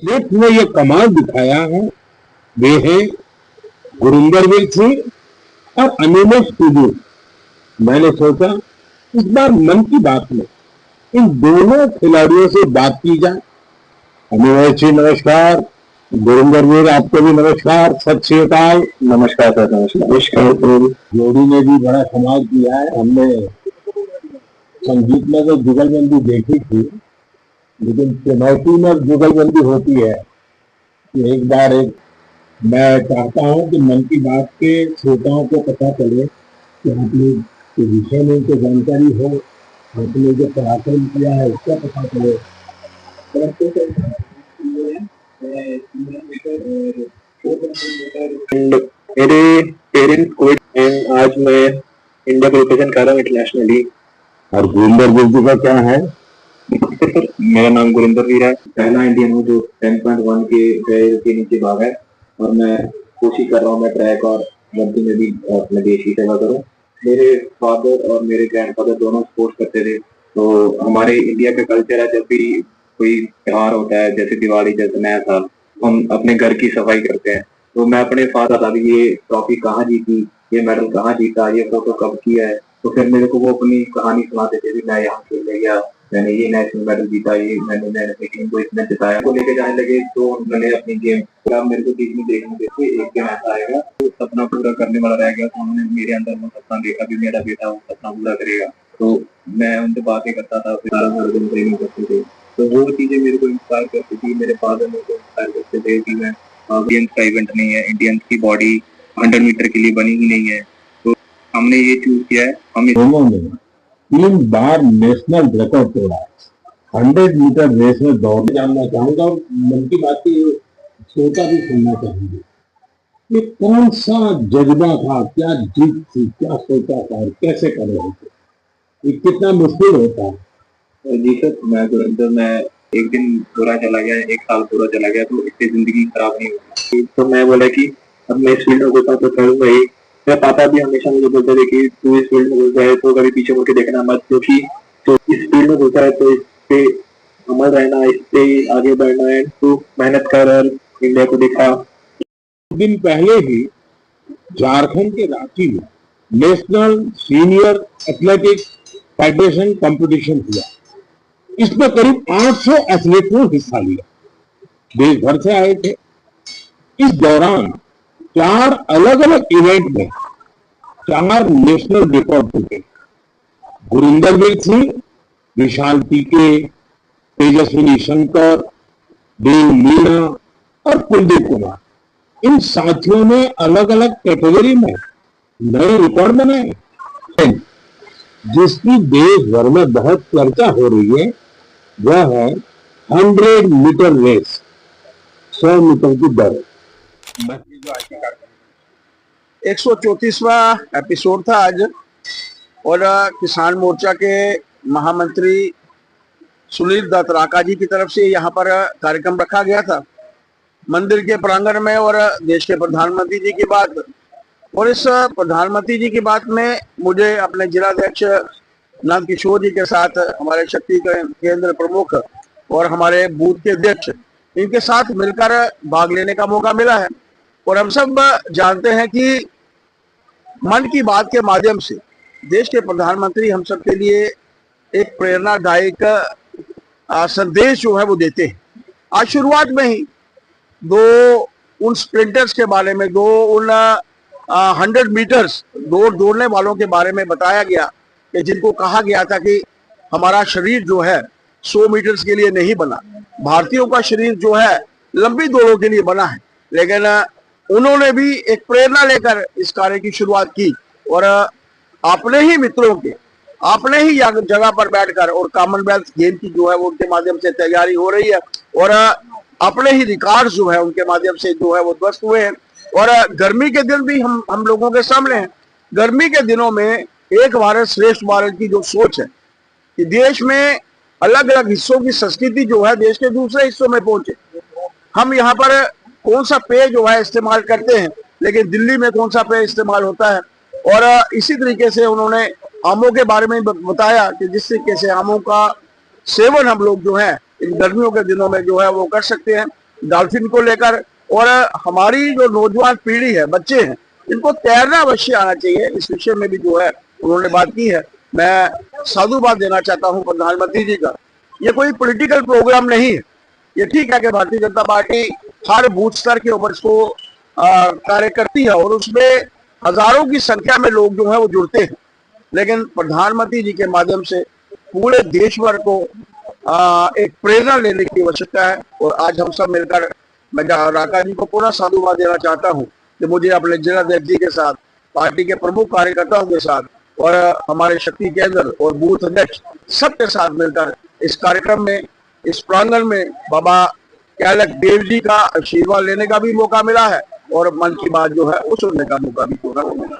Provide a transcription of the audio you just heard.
सिर्फ ने ये कमाल दिखाया है, वे हैं गुरिंदरवीर सिंह और अनिमेश टूडू। मैंने सोचा इस बार मन की बात में इन दोनों खिलाड़ियों से बात की जाए। अनिमेश जी नमस्कार, गुरिंदरवीर आपको भी नमस्कार, सत श्री अकाल। नमस्कार सर। नमस्कार। जोड़ी ने भी बड़ा कमाल किया है। हमने संगीत में तो जुगलबंदी देखी थी, लेकिन चुनौती में जुगलबंदी होती है कि एक बार मैं चाहता हूं कि मन की बात के श्रोताओं को पता चले कि आपने के विषय में उनको जानकारी हो, आपने जो पराक्रम किया है उसका पता चले। मेरे पेरेंट्स को आज मैं इंडिया को रिप्रेजेंट कर रहा हूँ इंटरनेशनली। और गुरिंदरवीर जी का क्या है? मेरा नाम गुरिंदरवीर है। पहला इंडियन हूँ जो 10.1 के नीचे भाग है, और मैं कोशिश कर रहा हूँ मैं ट्रैक और रग्बी में भी अपने देश की सेवा करूँ। मेरे फादर और मेरे ग्रैंडफादर दोनों स्पोर्ट्स करते थे, तो हमारे इंडिया का कल्चर है जब भी कोई त्योहार होता है, जैसे दिवाली, जैसे नया साल, हम अपने घर की सफाई करते हैं। तो मैं अपने फादर अभी ये ट्रॉफी कहाँ जीती, ये मेडल कहाँ जीता, ये फोटो कब किया है, तो फिर मेरे को वो अपनी कहानी सुनाते थे। मैं यहाँ खेलने गया, मैंने ये नेशनल मेडल जीता, ये मैंने टीम को इतना जिताया, को लेके जाने लगे। तो मैंने अपनी गेम मेरे को टीम में देखने देते, एक गेम ऐसा आएगा तो सपना पूरा करने वाला रह गया। तो उन्होंने मेरे अंदर वो सपना देखा कि मेरा बेटा वो सपना पूरा करेगा। तो मैं उनसे बातें करता था, सारा दिन ट्रेनिंग करते थे। तो वो चीजें मेरे को इंस्पायर करती थी। मेरे फादर मेरे को इंस्पायर करते थे कि मैं इंडियंस का इवेंट नहीं है, इंडियंस की बॉडी 100 मीटर के लिए बनी ही नहीं है, तो हमने ये चूज किया है। हम दोनों ने 3 बार नेशनल रिकॉर्ड तोड़ा है 100 मीटर रेस में दौड़। जानना चाहूंगा और मन की बात की श्रोता भी सुनना चाहूंगी, ये कौन सा जज्बा था, क्या जीत थी, क्या सोचा था और कैसे कर रहे थे? ये कितना मुश्किल होता है? जी सर, मैं एक दिन पूरा चला गया, एक साल पूरा चला गया, तो इससे जिंदगी खराब नहीं होती। तो मैं बोला कि अब मैं इस फील्ड में घुसा तो करूंगा ही। मेरे पापा भी हमेशा मुझे बोलते थे कि तू इस फील्ड में घुस जाए तो कभी पीछे मुड़ के देखना मत, क्योंकि तो इस फील्ड में घुसा है तो इस पे अमल रहना, इस पे आगे बढ़ना है। तू मेहनत कर और इंडिया को दिखा। दिन पहले ही झारखंड के रांची में national senior athletics federation competition हुआ। इसमें करीब 800 एथलीट ने हिस्सा लिया, देश भर से आए थे। इस दौरान 4 अलग अलग इवेंट में 4 नेशनल रिकॉर्ड टूटे। गुरिंदरवीर सिंह, विशाल टीके, तेजस्विनी शंकर, देव मीणा और कुलदीप कुमार, इन साथियों ने अलग अलग कैटेगरी में नए रिकॉर्ड बनाए। जिसकी देश भर में बहुत चर्चा हो रही है वह है 100 मीटर रेस, 100 मीटर की दौड़। 134वां एपिसोड था आज, और किसान मोर्चा के महामंत्री सुनील दत्तराका जी की तरफ से यहाँ पर कार्यक्रम रखा गया था मंदिर के प्रांगण में, और देश के प्रधानमंत्री जी की बात। और इस प्रधानमंत्री जी की बात में मुझे अपने जिलाध्यक्ष नंद किशोर जी के साथ, हमारे शक्ति केंद्र प्रमुख और हमारे बूथ के अध्यक्ष, इनके साथ मिलकर भाग लेने का मौका मिला है। और हम सब जानते हैं कि मन की बात के माध्यम से देश के प्रधानमंत्री हम सब के लिए एक प्रेरणादायक संदेश जो है वो देते हैं। आज शुरुआत में ही 2 उन स्प्रिंटर्स के बारे में, 2 उन 100 मीटर्स दौड़ने वालों के बारे में बताया गया कि जिनको कहा गया था कि हमारा शरीर जो है 100 मीटर्स के लिए नहीं बना, भारतीयों का शरीर जो है लंबी दौड़ों के लिए बना है। लेकिन उन्होंने भी एक प्रेरणा लेकर इस कार्य की शुरुआत की, और अपने ही मित्रों के, अपने ही जगह पर बैठकर, और कॉमनवेल्थ गेम की जो है वो उनके माध्यम से तैयारी हो रही है, और अपने ही रिकॉर्ड जो है उनके माध्यम से जो है वो ध्वस्त हुए हैं। और गर्मी के दिन भी हम लोगों के सामने हैं। गर्मी के दिनों में एक भारत श्रेष्ठ भारत की जो सोच है कि देश में अलग अलग हिस्सों की संस्कृति जो है देश के दूसरे हिस्सों में पहुंचे। हम यहाँ पर कौन सा पेय जो है इस्तेमाल करते हैं, लेकिन दिल्ली में कौन सा पेय इस्तेमाल होता है। और इसी तरीके से उन्होंने आमों के बारे में बताया कि जिस तरीके से आमों का सेवन हम लोग जो है इन गर्मियों के दिनों में जो है वो कर सकते हैं। डॉल्फिन को लेकर। और हमारी जो नौजवान पीढ़ी है, बच्चे हैं, इनको तैरना अवश्य आना चाहिए। इस विषय में भी जो है उन्होंने बात की है। मैं साधुवाद देना चाहता हूं प्रधानमंत्री जी का। ये कोई पॉलिटिकल प्रोग्राम नहीं है। ये ठीक है कि भारतीय जनता पार्टी हर बूथ स्तर के ऊपर इसको कार्य करती है और उसमें हजारों की संख्या में लोग जो है वो जुड़ते हैं, लेकिन प्रधानमंत्री जी के माध्यम से पूरे देश भर को एक प्रेरणा लेने की आवश्यकता है। और आज हम सब मिलकर मैं राका जी को पुनः साधुवाद देना चाहता हूं कि मुझे अपने जिलाध्यक्ष जी के साथ, पार्टी के प्रमुख कार्यकर्ताओं के साथ और हमारे शक्ति केंद्र और बूथ अध्यक्ष सबके साथ मिलकर इस कार्यक्रम में, इस प्रांगण में बाबा कैलक देव जी का आशीर्वाद लेने का भी मौका मिला है और मन की बात जो है वो सुनने का मौका भी पूरा मिला।